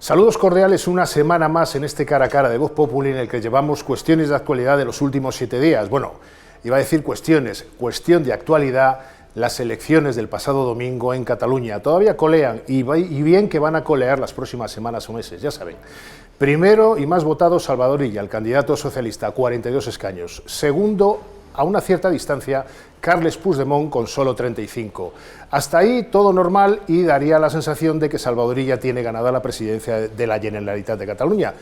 Saludos cordiales una semana más en este cara a cara de Voz Populi en el que llevamos cuestiones de actualidad de los últimos 7 días. Bueno, iba a decir cuestión de actualidad, las elecciones del pasado domingo en Cataluña. Todavía colean y bien que van a colear las próximas semanas o meses, ya saben. Primero y más votado Salvador Illa, el candidato socialista, 42 escaños. Segundo, a una cierta distancia, Carles Puigdemont con solo 35. Hasta ahí todo normal y daría la sensación de que Salvador Illa tiene ganada la presidencia de la Generalitat de Cataluña.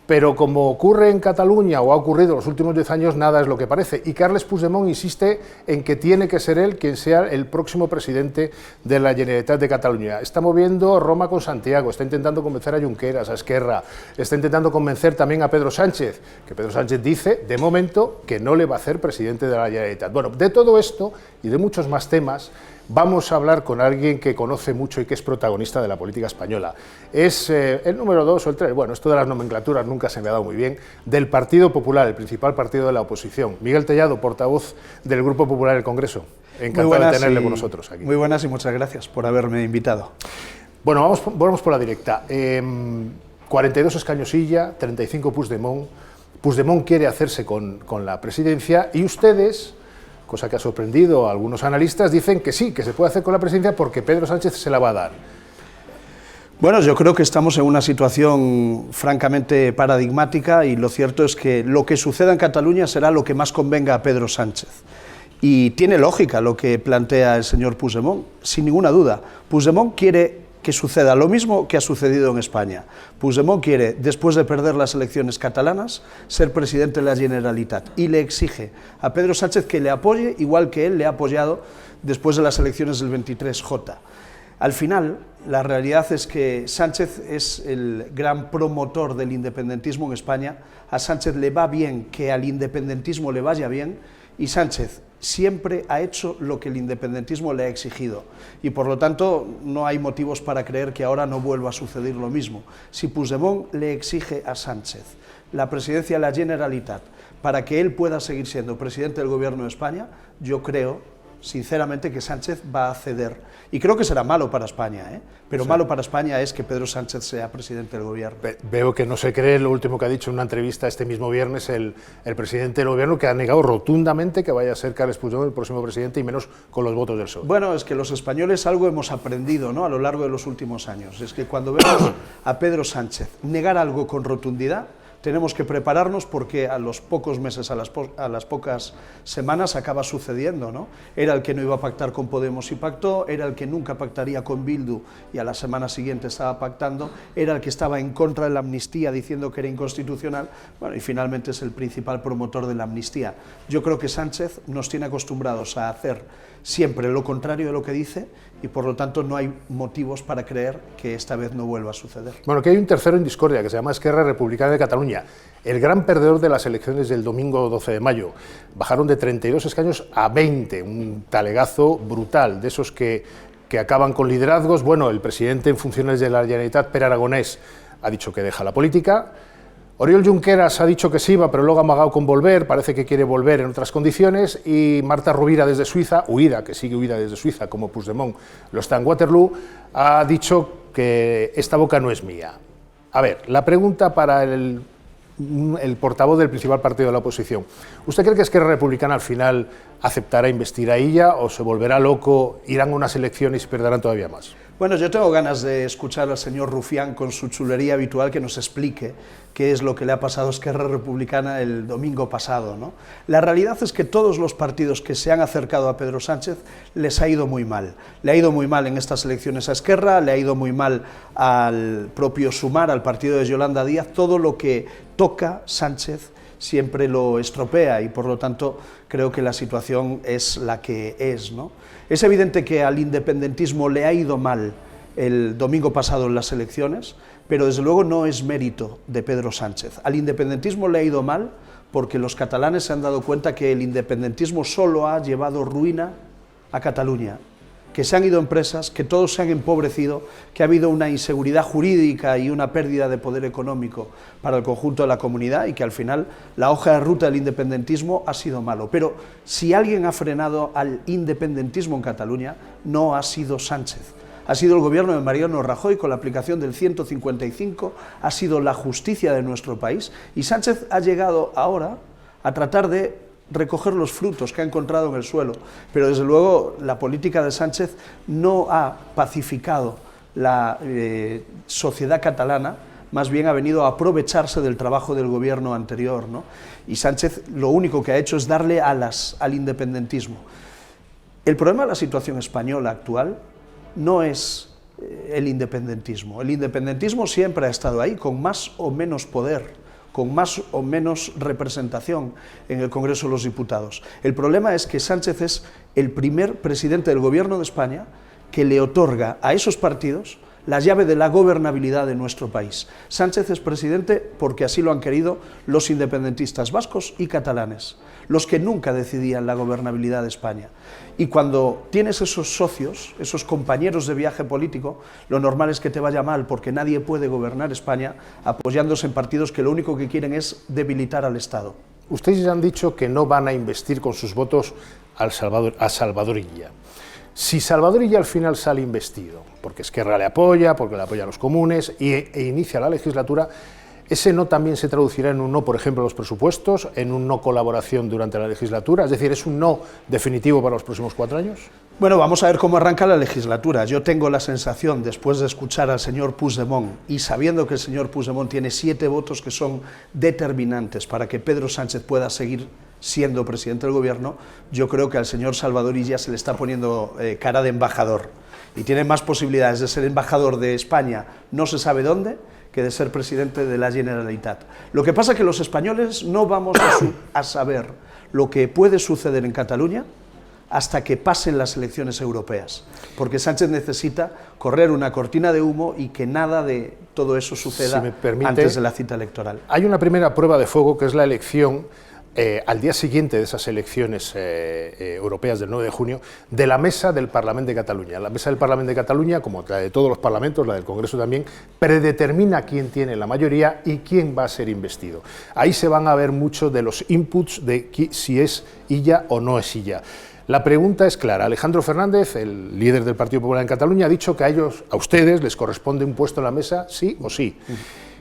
Pero como ocurre en Cataluña o ha ocurrido en los últimos 10 años, nada es lo que parece. Y Carles Puigdemont insiste en que tiene que ser él quien sea el próximo presidente de la Generalitat de Cataluña. Está moviendo Roma con Santiago, está intentando convencer a Junqueras, a Esquerra, está intentando convencer también a Pedro Sánchez, que Pedro Sánchez dice, de momento, que no le va a hacer presidente de la Generalitat. Bueno, de todo esto y de muchos más temas, vamos a hablar con alguien que conoce mucho y que es protagonista de la política española. Es el número 2 o el 3, bueno, esto de las nomenclaturas nunca se me ha dado muy bien, del Partido Popular, el principal partido de la oposición. Miguel Tellado, portavoz del Grupo Popular del Congreso. Encantado de tenerle con nosotros aquí. Muy buenas y muchas gracias por haberme invitado. Bueno, vamos por la directa. 42 escaños Illa, 35 Puigdemont. Puigdemont quiere hacerse con la presidencia y ustedes, cosa que ha sorprendido a algunos analistas, dicen que sí, que se puede hacer con la presidencia porque Pedro Sánchez se la va a dar. Bueno, yo creo que estamos en una situación francamente paradigmática y lo cierto es que lo que suceda en Cataluña será lo que más convenga a Pedro Sánchez. Y tiene lógica lo que plantea el señor Puigdemont, sin ninguna duda. Puigdemont quiere que suceda lo mismo que ha sucedido en España. Puigdemont quiere, después de perder las elecciones catalanas, ser presidente de la Generalitat y le exige a Pedro Sánchez que le apoye, igual que él le ha apoyado después de las elecciones del 23J. Al final, la realidad es que Sánchez es el gran promotor del independentismo en España. A Sánchez le va bien que al independentismo le vaya bien y Sánchez siempre ha hecho lo que el independentismo le ha exigido y por lo tanto no hay motivos para creer que ahora no vuelva a suceder lo mismo. Si Puigdemont le exige a Sánchez la presidencia de la Generalitat para que él pueda seguir siendo presidente del Gobierno de España, yo creo sinceramente que Sánchez va a ceder. Y creo que será malo para España, pero sí. Malo para España es que Pedro Sánchez sea presidente del gobierno. Veo que no se cree lo último que ha dicho en una entrevista este mismo viernes el presidente del gobierno, que ha negado rotundamente que vaya a ser Carles Puigdemont el próximo presidente y menos con los votos del PSOE. Bueno, es que los españoles algo hemos aprendido, ¿no?, a lo largo de los últimos años. Es que cuando vemos a Pedro Sánchez negar algo con rotundidad, tenemos que prepararnos porque a los pocos meses, a las pocas semanas acaba sucediendo, ¿no? Era el que no iba a pactar con Podemos y pactó, era el que nunca pactaría con Bildu y a la semana siguiente estaba pactando, era el que estaba en contra de la amnistía diciendo que era inconstitucional, bueno, y finalmente es el principal promotor de la amnistía. Yo creo que Sánchez nos tiene acostumbrados a hacer siempre lo contrario de lo que dice y por lo tanto no hay motivos para creer que esta vez no vuelva a suceder. Bueno, que hay un tercero en discordia que se llama Esquerra Republicana de Cataluña, el gran perdedor de las elecciones del domingo 12 de mayo. Bajaron de 32 escaños a 20, un talegazo brutal, de esos que acaban con liderazgos. Bueno, el presidente en funciones de la Generalitat, Pere Aragonès, ha dicho que deja la política. Oriol Junqueras ha dicho que sí va, pero luego ha amagado con volver, parece que quiere volver en otras condiciones, y Marta Rovira desde Suiza, que sigue huida desde Suiza, como Puigdemont lo está en Waterloo, ha dicho que esta boca no es mía. A ver, la pregunta para el portavoz del principal partido de la oposición. ¿Usted cree que Esquerra Republicana al final aceptará investir a Illa o se volverá loco, irán a unas elecciones y perderán todavía más? Bueno, yo tengo ganas de escuchar al señor Rufián con su chulería habitual que nos explique qué es lo que le ha pasado a Esquerra Republicana el domingo pasado, ¿no? La realidad es que todos los partidos que se han acercado a Pedro Sánchez les ha ido muy mal. Le ha ido muy mal en estas elecciones a Esquerra, le ha ido muy mal al propio Sumar, al partido de Yolanda Díaz. Todo lo que toca Sánchez siempre lo estropea y por lo tanto creo que la situación es la que es, ¿no? Es evidente que al independentismo le ha ido mal el domingo pasado en las elecciones, pero desde luego no es mérito de Pedro Sánchez. Al independentismo le ha ido mal porque los catalanes se han dado cuenta que el independentismo solo ha llevado ruina a Cataluña, que se han ido empresas, que todos se han empobrecido, que ha habido una inseguridad jurídica y una pérdida de poder económico para el conjunto de la comunidad y que al final la hoja de ruta del independentismo ha sido malo. Pero si alguien ha frenado al independentismo en Cataluña, no ha sido Sánchez. ha sido el gobierno de Mariano Rajoy con la aplicación del 155, ha sido la justicia de nuestro país, y Sánchez ha llegado ahora a tratar de recoger los frutos que ha encontrado en el suelo, pero desde luego la política de Sánchez no ha pacificado la sociedad catalana, más bien ha venido a aprovecharse del trabajo del gobierno anterior, ¿no? Y Sánchez lo único que ha hecho es darle alas al independentismo. El problema de la situación española actual no es el independentismo siempre ha estado ahí, con más o menos poder, con más o menos representación en el Congreso de los Diputados. El problema es que Sánchez es el primer presidente del gobierno de España que le otorga a esos partidos la llave de la gobernabilidad de nuestro país. Sánchez es presidente porque así lo han querido los independentistas vascos y catalanes, los que nunca decidían la gobernabilidad de España. Y cuando tienes esos socios, esos compañeros de viaje político, lo normal es que te vaya mal, porque nadie puede gobernar España apoyándose en partidos que lo único que quieren es debilitar al Estado. Ustedes ya han dicho que no van a investir con sus votos a Salvador Illa. Si Salvador Illa al final sale investido, porque Esquerra le apoya, porque le apoyan los comunes e inicia la legislatura, ¿ese no también se traducirá en un no, por ejemplo, a los presupuestos, en un no colaboración durante la legislatura? Es decir, ¿es un no definitivo para los próximos 4 años? Bueno, vamos a ver cómo arranca la legislatura. Yo tengo la sensación, después de escuchar al señor Puigdemont y sabiendo que el señor Puigdemont tiene 7 votos que son determinantes para que Pedro Sánchez pueda seguir siendo presidente del gobierno, yo creo que al señor Salvador Illa se le está poniendo cara de embajador y tiene más posibilidades de ser embajador de España, no se sabe dónde, que de ser presidente de la Generalitat. Lo que pasa es que los españoles no vamos a saber lo que puede suceder en Cataluña hasta que pasen las elecciones europeas, porque Sánchez necesita correr una cortina de humo y que nada de todo eso suceda, si me permite, antes de la cita electoral. Hay una primera prueba de fuego, que es la elección al día siguiente de esas elecciones europeas del 9 de junio, de la mesa del Parlamento de Cataluña. La mesa del Parlamento de Cataluña, como la de todos los parlamentos, la del Congreso también, predetermina quién tiene la mayoría y quién va a ser investido. Ahí se van a ver muchos de los inputs de si es Illa o no es Illa. La pregunta es clara. Alejandro Fernández, el líder del Partido Popular en Cataluña, ha dicho que a ustedes les corresponde un puesto en la mesa, sí o sí.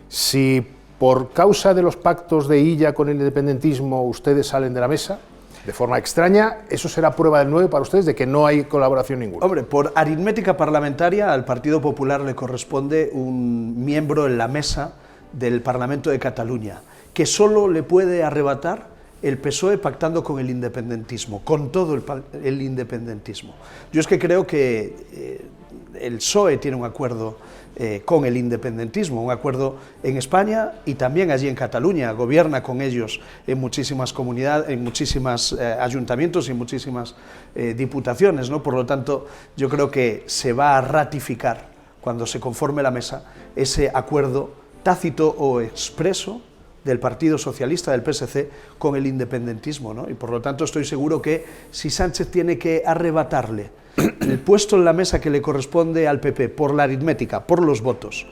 Si por causa de los pactos de Illa con el independentismo ustedes salen de la mesa, de forma extraña, ¿eso será prueba del 9 para ustedes de que no hay colaboración ninguna? Hombre, por aritmética parlamentaria al Partido Popular le corresponde un miembro en la mesa del Parlamento de Cataluña, que solo le puede arrebatar el PSOE pactando con el independentismo, con todo el independentismo. Yo es que creo que el PSOE tiene un acuerdo con el independentismo, un acuerdo en España y también allí en Cataluña, gobierna con ellos en muchísimas comunidades, en muchísimos ayuntamientos y en muchísimas diputaciones, ¿no? Por lo tanto, yo creo que se va a ratificar, cuando se conforme la mesa, ese acuerdo tácito o expreso del Partido Socialista, del PSC, con el independentismo, ¿no? Y por lo tanto estoy seguro que si Sánchez tiene que arrebatarle el puesto en la mesa que le corresponde al PP por la aritmética, por los votos,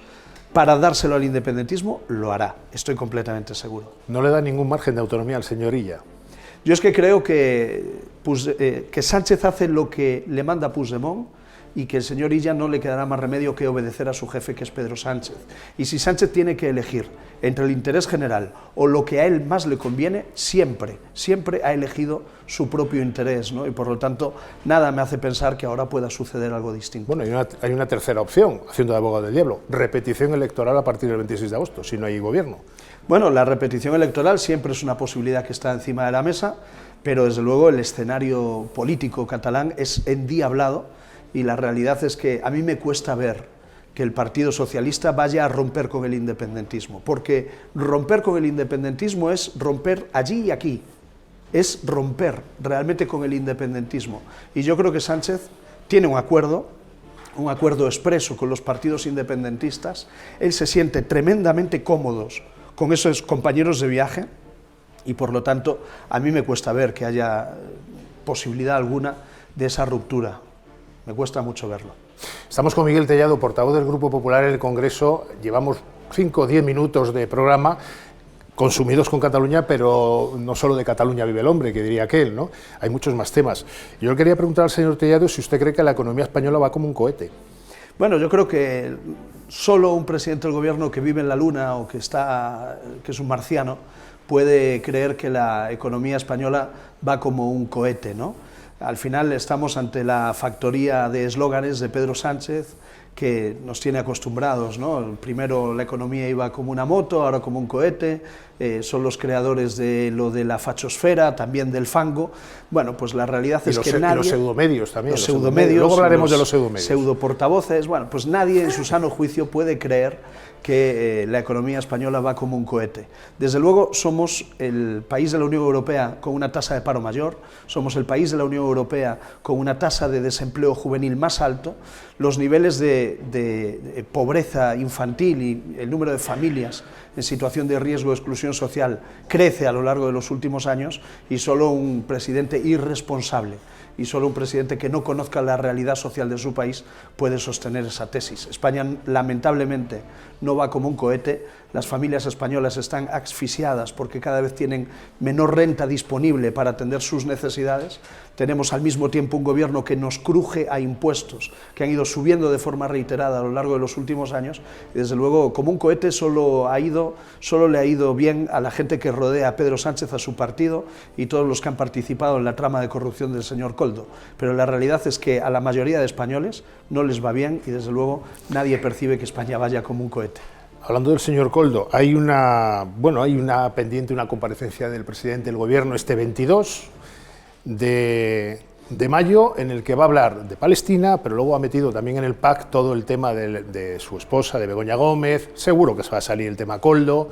para dárselo al independentismo, lo hará, estoy completamente seguro. ¿No le da ningún margen de autonomía al señor Illa? Yo es que creo que Sánchez hace lo que le manda Puigdemont y que el señor Illa no le quedará más remedio que obedecer a su jefe, que es Pedro Sánchez. Y si Sánchez tiene que elegir entre el interés general o lo que a él más le conviene, siempre ha elegido su propio interés, ¿no? Y por lo tanto, nada me hace pensar que ahora pueda suceder algo distinto. Bueno, hay una tercera opción, haciendo de abogado del diablo: repetición electoral a partir del 26 de agosto, si no hay gobierno. Bueno, la repetición electoral siempre es una posibilidad que está encima de la mesa, pero desde luego el escenario político catalán es endiablado. Y la realidad es que a mí me cuesta ver que el Partido Socialista vaya a romper con el independentismo, porque romper con el independentismo es romper allí y aquí, es romper realmente con el independentismo. Y yo creo que Sánchez tiene un acuerdo expreso con los partidos independentistas, él se siente tremendamente cómodos con esos compañeros de viaje y por lo tanto a mí me cuesta ver que haya posibilidad alguna de esa ruptura. Me cuesta mucho verlo. Estamos con Miguel Tellado, portavoz del Grupo Popular en el Congreso. Llevamos 5 o 10 minutos de programa consumidos con Cataluña, pero no solo de Cataluña vive el hombre, que diría aquel, ¿no? Hay muchos más temas. Yo le quería preguntar al señor Tellado si usted cree que la economía española va como un cohete. Bueno, yo creo que solo un presidente del gobierno que vive en la luna o que es un marciano puede creer que la economía española va como un cohete, ¿no? Al final estamos ante la factoría de eslóganes de Pedro Sánchez, que nos tiene acostumbrados, ¿no? Primero la economía iba como una moto, ahora como un cohete, son los creadores de lo de la fachosfera, también del fango. Bueno, pues la realidad es que nadie... Y los pseudomedios también. Los pseudomedios, luego hablaremos de los pseudomedios. Pseudoportavoces, bueno, pues nadie en su sano juicio puede creer que la economía española va como un cohete. Desde luego somos el país de la Unión Europea con una tasa de paro mayor, somos el país de la Unión Europea con una tasa de desempleo juvenil más alto, los niveles de pobreza infantil y el número de familias en situación de riesgo de exclusión social crece a lo largo de los últimos años, y solo un presidente irresponsable y solo un presidente que no conozca la realidad social de su país puede sostener esa tesis. España, lamentablemente, no va como un cohete, las familias españolas están asfixiadas porque cada vez tienen menor renta disponible para atender sus necesidades, tenemos al mismo tiempo un gobierno que nos cruje a impuestos que han ido subiendo de forma reiterada a lo largo de los últimos años, y desde luego como un cohete solo le ha ido bien a la gente que rodea a Pedro Sánchez, a su partido y todos los que han participado en la trama de corrupción del señor Koldo, pero la realidad es que a la mayoría de españoles no les va bien y desde luego nadie percibe que España vaya como un cohete. Hablando del señor Koldo, hay una pendiente, una comparecencia del presidente del gobierno este 22 de mayo, en el que va a hablar de Palestina, pero luego ha metido también en el pack todo el tema de su esposa, de Begoña Gómez. Seguro que se va a salir el tema Koldo.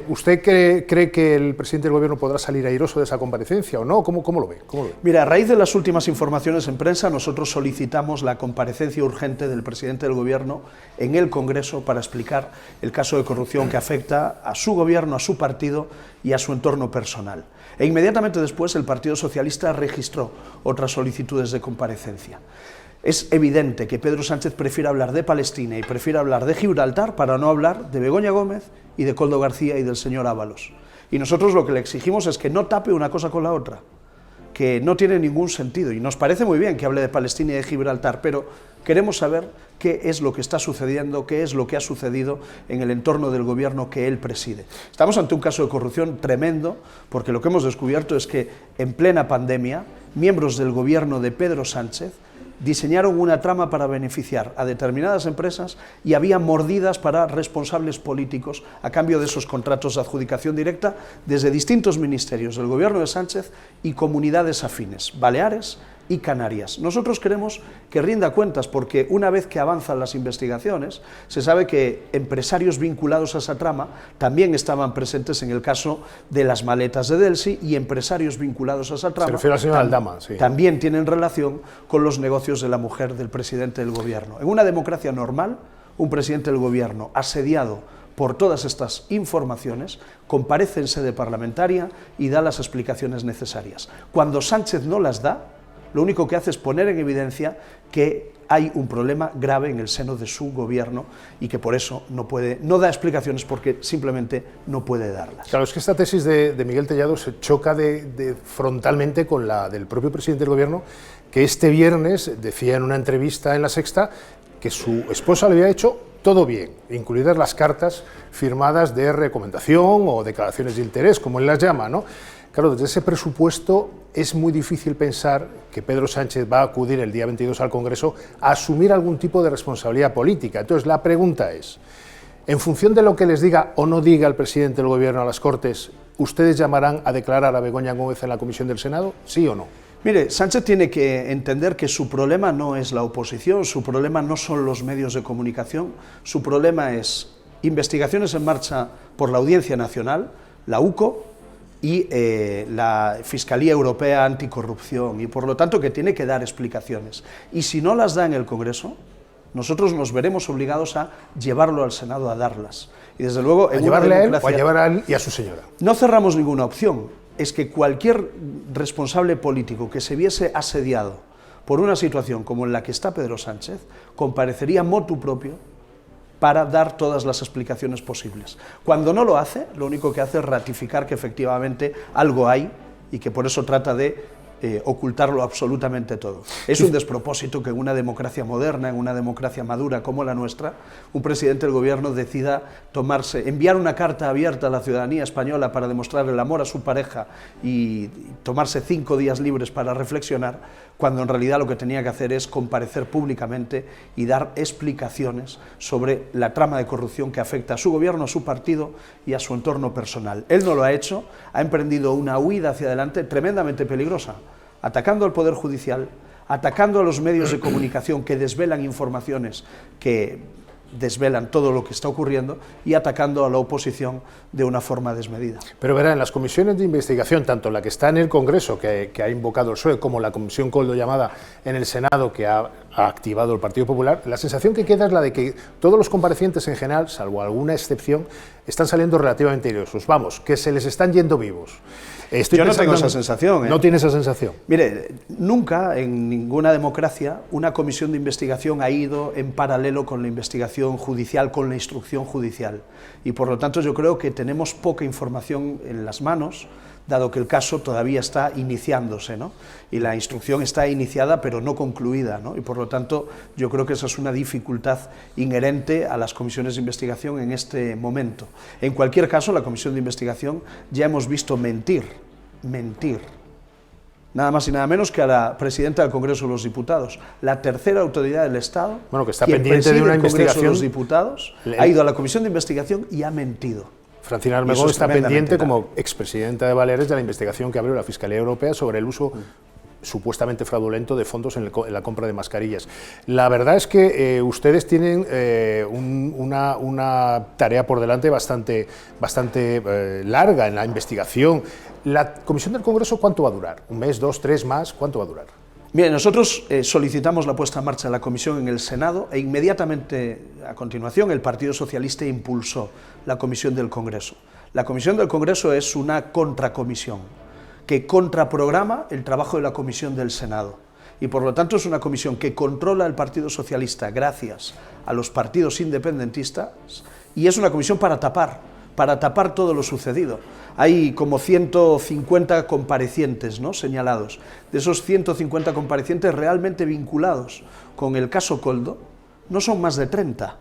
¿Usted cree que el presidente del gobierno podrá salir airoso de esa comparecencia o no? ¿Cómo lo ve? Mira, a raíz de las últimas informaciones en prensa, nosotros solicitamos la comparecencia urgente del presidente del gobierno en el Congreso para explicar el caso de corrupción que afecta a su gobierno, a su partido y a su entorno personal. E inmediatamente después el Partido Socialista registró otras solicitudes de comparecencia. Es evidente que Pedro Sánchez prefiere hablar de Palestina y prefiere hablar de Gibraltar para no hablar de Begoña Gómez y de Koldo García y del señor Ábalos. Y nosotros lo que le exigimos es que no tape una cosa con la otra, que no tiene ningún sentido. Y nos parece muy bien que hable de Palestina y de Gibraltar, pero queremos saber qué es lo que está sucediendo, qué es lo que ha sucedido en el entorno del gobierno que él preside. Estamos ante un caso de corrupción tremendo, porque lo que hemos descubierto es que en plena pandemia, miembros del gobierno de Pedro Sánchez diseñaron una trama para beneficiar a determinadas empresas y había mordidas para responsables políticos a cambio de esos contratos de adjudicación directa desde distintos ministerios del gobierno de Sánchez y comunidades afines, Baleares y Canarias. Nosotros queremos que rinda cuentas porque una vez que avanzan las investigaciones se sabe que empresarios vinculados a esa trama también estaban presentes en el caso de las maletas de Delsi y empresarios vinculados a esa trama se refiere al señor Aldama, sí, también tienen relación con los negocios de la mujer del presidente del gobierno. En una democracia normal, un presidente del gobierno asediado por todas estas informaciones comparece en sede parlamentaria y da las explicaciones necesarias. Cuando Sánchez no las da, lo único que hace es poner en evidencia que hay un problema grave en el seno de su gobierno y que por eso no da explicaciones porque simplemente no puede darlas. Claro, es que esta tesis de Miguel Tellado se choca frontalmente con la del propio presidente del gobierno, que este viernes decía en una entrevista en La Sexta que su esposa le había hecho todo bien, incluidas las cartas firmadas de recomendación o declaraciones de interés, como él las llama, ¿no? Claro, desde ese presupuesto es muy difícil pensar que Pedro Sánchez va a acudir el día 22 al Congreso a asumir algún tipo de responsabilidad política. Entonces, la pregunta es, en función de lo que les diga o no diga el presidente del Gobierno a las Cortes, ¿ustedes llamarán a declarar a Begoña Gómez en la Comisión del Senado? ¿Sí o no? Mire, Sánchez tiene que entender que su problema no es la oposición, su problema no son los medios de comunicación, su problema es investigaciones en marcha por la Audiencia Nacional, la UCO, y la Fiscalía Europea Anticorrupción, y por lo tanto que tiene que dar explicaciones. Y si no las da en el Congreso, nosotros nos veremos obligados a llevarlo al Senado a darlas. Y desde luego, a llevarle a él o a llevar a él y a su señora. No cerramos ninguna opción. Es que cualquier responsable político que se viese asediado por una situación como en la que está Pedro Sánchez, comparecería motu propio para dar todas las explicaciones posibles. Cuando no lo hace, lo único que hace es ratificar que efectivamente algo hay y que por eso trata de ocultarlo absolutamente todo. Es un despropósito que en una democracia moderna, en una democracia madura como la nuestra, un presidente del gobierno decida enviar una carta abierta a la ciudadanía española para demostrar el amor a su pareja y tomarse 5 días libres para reflexionar, cuando en realidad lo que tenía que hacer es comparecer públicamente y dar explicaciones sobre la trama de corrupción que afecta a su gobierno, a su partido y a su entorno personal. Él no lo ha hecho, ha emprendido una huida hacia adelante tremendamente peligrosa, atacando al Poder Judicial, atacando a los medios de comunicación que desvelan informaciones que desvelan todo lo que está ocurriendo y atacando a la oposición de una forma desmedida. Pero verá, en las comisiones de investigación, tanto la que está en el Congreso, que ha invocado el PSOE, como la comisión Koldo llamada en el Senado, que ha activado el Partido Popular, la sensación que queda es la de que todos los comparecientes en general, salvo alguna excepción, están saliendo relativamente ilesos. Vamos, que se les están yendo vivos. Yo no tengo esa sensación. ¿No tiene esa sensación? Mire, nunca en ninguna democracia una comisión de investigación ha ido en paralelo con la investigación judicial, con la instrucción judicial. Y por lo tanto yo creo que tenemos poca información en las manos, dado que el caso todavía está iniciándose, ¿no? Y la instrucción está iniciada pero no concluida, ¿no? Y por lo tanto yo creo que esa es una dificultad inherente a las comisiones de investigación en este momento. En cualquier caso, la comisión de investigación ya hemos visto mentir, nada más y nada menos que a la presidenta del Congreso de los Diputados, la tercera autoridad del Estado, bueno, que está pendiente de una investigación. De los Diputados, ha ido a la comisión de investigación y ha mentido. Francina Armengol está pendiente, como expresidenta de Baleares, de la investigación que abrió la Fiscalía Europea sobre el uso supuestamente fraudulento de fondos en la compra de mascarillas. La verdad es que ustedes tienen una tarea por delante bastante larga en la investigación. ¿La comisión del Congreso cuánto va a durar? ¿Un mes, 2, 3 más? ¿Cuánto va a durar? Bien, nosotros solicitamos la puesta en marcha de la comisión en el Senado e inmediatamente a continuación el Partido Socialista impulsó la comisión del Congreso. La comisión del Congreso es una contracomisión que contraprograma el trabajo de la comisión del Senado y por lo tanto es una comisión que controla el Partido Socialista gracias a los partidos independentistas y es una comisión para tapar todo lo sucedido. Hay como 150 comparecientes, ¿no?, señalados. De esos 150 comparecientes realmente vinculados con el caso Koldo, no son más de 30.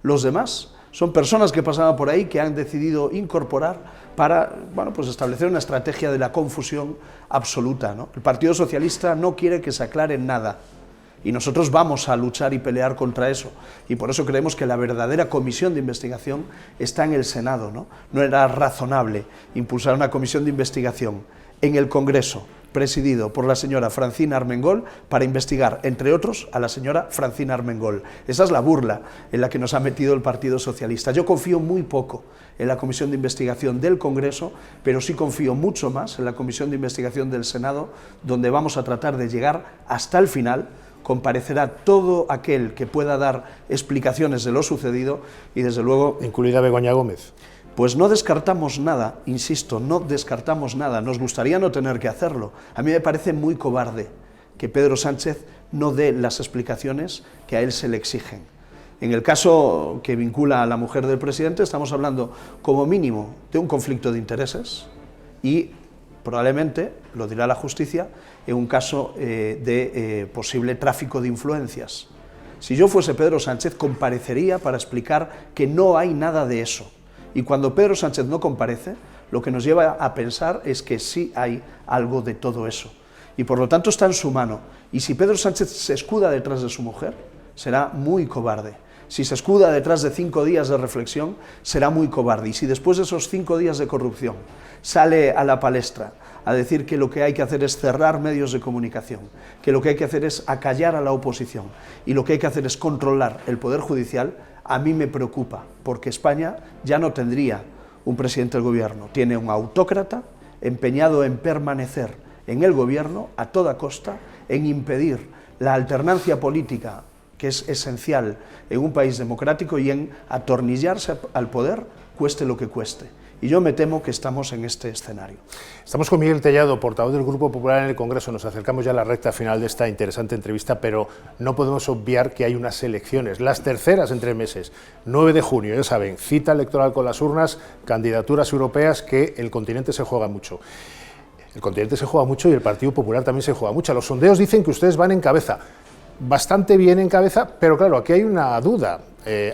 Los demás son personas que pasaban por ahí que han decidido incorporar para, bueno, pues establecer una estrategia de la confusión absoluta, ¿no? El Partido Socialista no quiere que se aclare nada. Y nosotros vamos a luchar y pelear contra eso. Y por eso creemos que la verdadera comisión de investigación está en el Senado, ¿no? No era razonable impulsar una comisión de investigación en el Congreso, presidido por la señora Francina Armengol, para investigar, entre otros, a la señora Francina Armengol. Esa es la burla en la que nos ha metido el Partido Socialista. Yo confío muy poco en la comisión de investigación del Congreso, pero sí confío mucho más en la comisión de investigación del Senado, donde vamos a tratar de llegar hasta el final. Comparecerá todo aquel que pueda dar explicaciones de lo sucedido y, desde luego... ¿Incluida Begoña Gómez? Pues no descartamos nada, insisto, no descartamos nada. Nos gustaría no tener que hacerlo. A mí me parece muy cobarde que Pedro Sánchez no dé las explicaciones que a él se le exigen. En el caso que vincula a la mujer del presidente, estamos hablando como mínimo de un conflicto de intereses y probablemente, lo dirá la justicia, en un caso de posible tráfico de influencias. Si yo fuese Pedro Sánchez, comparecería para explicar que no hay nada de eso. Y cuando Pedro Sánchez no comparece, lo que nos lleva a pensar es que sí hay algo de todo eso. Y por lo tanto está en su mano. Y si Pedro Sánchez se escuda detrás de su mujer, será muy cobarde. Si se escuda detrás de 5 días de reflexión, será muy cobarde. Y si después de esos 5 días de corrupción sale a la palestra a decir que lo que hay que hacer es cerrar medios de comunicación, que lo que hay que hacer es acallar a la oposición y lo que hay que hacer es controlar el Poder Judicial, a mí me preocupa, porque España ya no tendría un presidente del gobierno, tiene un autócrata empeñado en permanecer en el gobierno a toda costa, en impedir la alternancia política, que es esencial en un país democrático, y en atornillarse al poder, cueste lo que cueste. Y yo me temo que estamos en este escenario. Estamos con Miguel Tellado, portavoz del Grupo Popular en el Congreso. Nos acercamos ya a la recta final de esta interesante entrevista, pero no podemos obviar que hay unas elecciones, las terceras en 3 meses, 9 de junio, ya saben, cita electoral con las urnas, candidaturas europeas, que el continente se juega mucho. el continente se juega mucho y el Partido Popular también se juega mucho. Los sondeos dicen que ustedes van en cabeza, bastante bien en cabeza, pero claro, aquí hay una duda.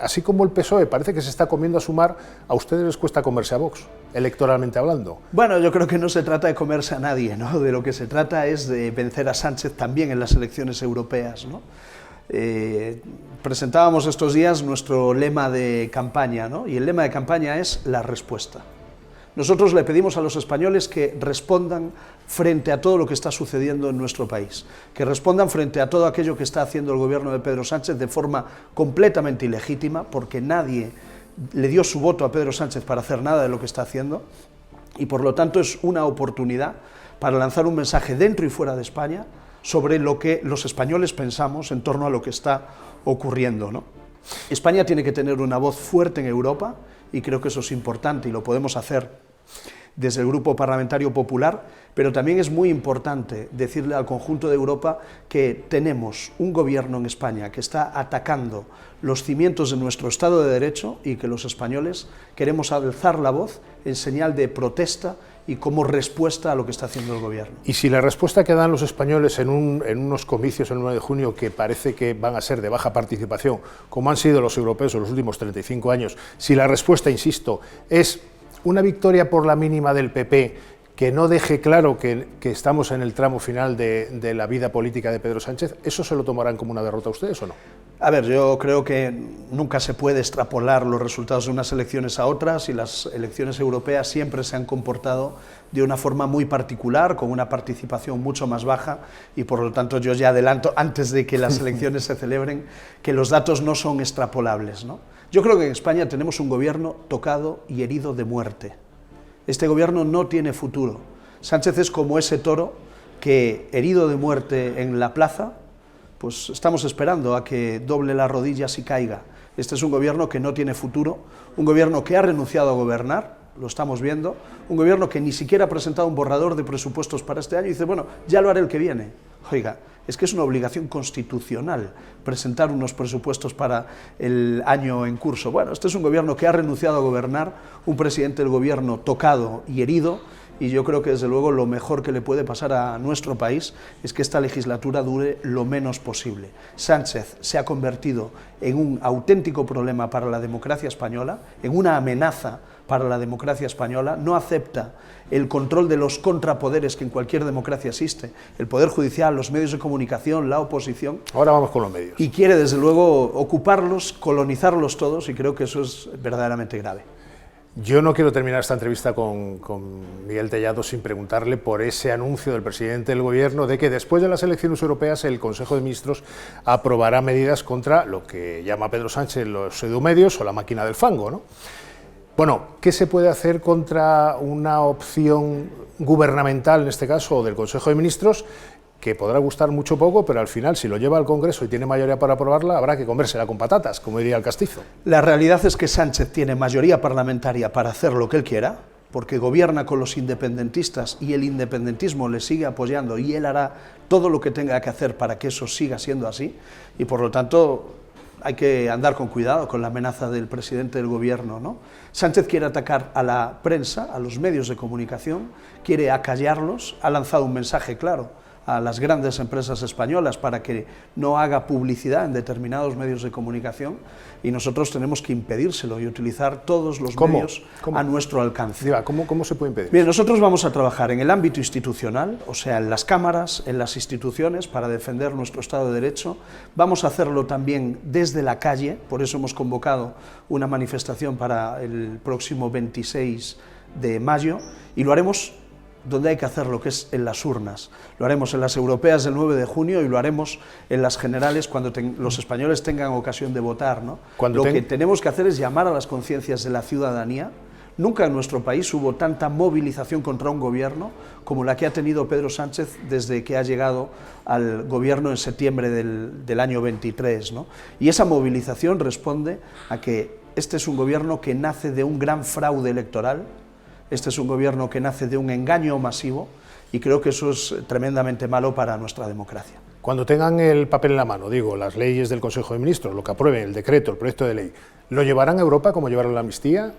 Así como el PSOE parece que se está comiendo a Sumar, a ustedes les cuesta comerse a Vox, electoralmente hablando. Bueno, yo creo que no se trata de comerse a nadie, ¿no? De lo que se trata es de vencer a Sánchez también en las elecciones europeas, ¿no? Presentábamos estos días nuestro lema de campaña, ¿no? Y el lema de campaña es la respuesta. Nosotros le pedimos a los españoles que respondan frente a todo lo que está sucediendo en nuestro país, que respondan frente a todo aquello que está haciendo el gobierno de Pedro Sánchez de forma completamente ilegítima, porque nadie le dio su voto a Pedro Sánchez para hacer nada de lo que está haciendo, y por lo tanto es una oportunidad para lanzar un mensaje dentro y fuera de España sobre lo que los españoles pensamos en torno a lo que está ocurriendo, ¿no? España tiene que tener una voz fuerte en Europa, y creo que eso es importante y lo podemos hacer desde el Grupo Parlamentario Popular, pero también es muy importante decirle al conjunto de Europa que tenemos un gobierno en España que está atacando los cimientos de nuestro Estado de Derecho y que los españoles queremos alzar la voz en señal de protesta y como respuesta a lo que está haciendo el gobierno. Y si la respuesta que dan los españoles en unos comicios el 9 de junio que parece que van a ser de baja participación, como han sido los europeos en los últimos 35 años, si la respuesta, insisto, es una victoria por la mínima del PP que no deje claro que estamos en el tramo final de la vida política de Pedro Sánchez, ¿eso se lo tomarán como una derrota a ustedes o no? A ver, yo creo que nunca se puede extrapolar los resultados de unas elecciones a otras, y las elecciones europeas siempre se han comportado de una forma muy particular, con una participación mucho más baja, y por lo tanto yo ya adelanto, antes de que las elecciones se celebren, que los datos no son extrapolables, ¿no? Yo creo que en España tenemos un gobierno tocado y herido de muerte. Este gobierno no tiene futuro. Sánchez es como ese toro que, herido de muerte en la plaza, pues estamos esperando a que doble las rodillas y caiga. Este es un gobierno que no tiene futuro, un gobierno que ha renunciado a gobernar, lo estamos viendo, un gobierno que ni siquiera ha presentado un borrador de presupuestos para este año y dice, bueno, ya lo haré el que viene. Oiga, es que es una obligación constitucional presentar unos presupuestos para el año en curso. Bueno, este es un gobierno que ha renunciado a gobernar, un presidente del gobierno tocado y herido, y yo creo que desde luego lo mejor que le puede pasar a nuestro país es que esta legislatura dure lo menos posible. Sánchez se ha convertido en un auténtico problema para la democracia española, en una amenaza para la democracia española, no acepta el control de los contrapoderes que en cualquier democracia existe, el Poder Judicial, los medios de comunicación, la oposición. Ahora vamos con los medios. Y quiere desde luego ocuparlos, colonizarlos todos, y creo que eso es verdaderamente grave. Yo no quiero terminar esta entrevista con Miguel Tellado sin preguntarle por ese anuncio del presidente del Gobierno de que después de las elecciones europeas el Consejo de Ministros aprobará medidas contra lo que llama Pedro Sánchez los edumedios o la máquina del fango, ¿no? Bueno, ¿qué se puede hacer contra una opción gubernamental, en este caso, o del Consejo de Ministros, que podrá gustar mucho poco, pero al final, si lo lleva al Congreso y tiene mayoría para aprobarla, habrá que comérsela con patatas, como diría el Castizo? La realidad es que Sánchez tiene mayoría parlamentaria para hacer lo que él quiera, porque gobierna con los independentistas y el independentismo le sigue apoyando y él hará todo lo que tenga que hacer para que eso siga siendo así, y por lo tanto hay que andar con cuidado con la amenaza del presidente del gobierno, ¿no? Sánchez quiere atacar a la prensa, a los medios de comunicación, quiere acallarlos, ha lanzado un mensaje claro a las grandes empresas españolas para que no haga publicidad en determinados medios de comunicación, y nosotros tenemos que impedírselo y utilizar todos los medios a nuestro alcance. ¿Cómo se puede impedir? Bien, nosotros vamos a trabajar en el ámbito institucional, o sea, en las cámaras, en las instituciones, para defender nuestro Estado de Derecho. Vamos a hacerlo también desde la calle, por eso hemos convocado una manifestación para el próximo 26 de mayo, y lo haremos donde hay que hacerlo, que es en las urnas. Lo haremos en las europeas del 9 de junio y lo haremos en las generales cuando los españoles tengan ocasión de votar, ¿no? Lo que tenemos que hacer es llamar a las conciencias de la ciudadanía. Nunca en nuestro país hubo tanta movilización contra un gobierno como la que ha tenido Pedro Sánchez desde que ha llegado al gobierno en septiembre del año 23, ¿no? Y esa movilización responde a que este es un gobierno que nace de un gran fraude electoral. Este es un gobierno que nace de un engaño masivo, y creo que eso es tremendamente malo para nuestra democracia. Cuando tengan el papel en la mano, digo, las leyes del Consejo de Ministros, lo que aprueben, el decreto, el proyecto de ley, ¿lo llevarán a Europa como llevaron la amnistía?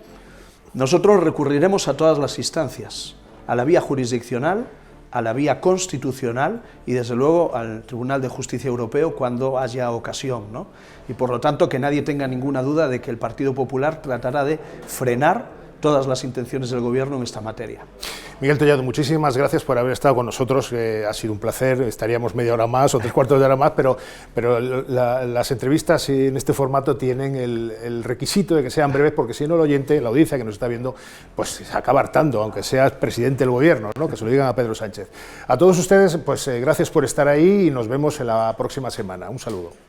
Nosotros recurriremos a todas las instancias, a la vía jurisdiccional, a la vía constitucional y desde luego al Tribunal de Justicia Europeo cuando haya ocasión, ¿no? Y por lo tanto que nadie tenga ninguna duda de que el Partido Popular tratará de frenar todas las intenciones del Gobierno en esta materia. Miguel Tellado, muchísimas gracias por haber estado con nosotros, ha sido un placer, estaríamos media hora más o 3/4 de hora más, pero las entrevistas en este formato tienen el requisito de que sean breves, porque si no el oyente, la audiencia que nos está viendo, pues se acaba hartando, aunque seas presidente del Gobierno, ¿no? Que se lo digan a Pedro Sánchez. A todos ustedes, pues gracias por estar ahí y nos vemos en la próxima semana. Un saludo.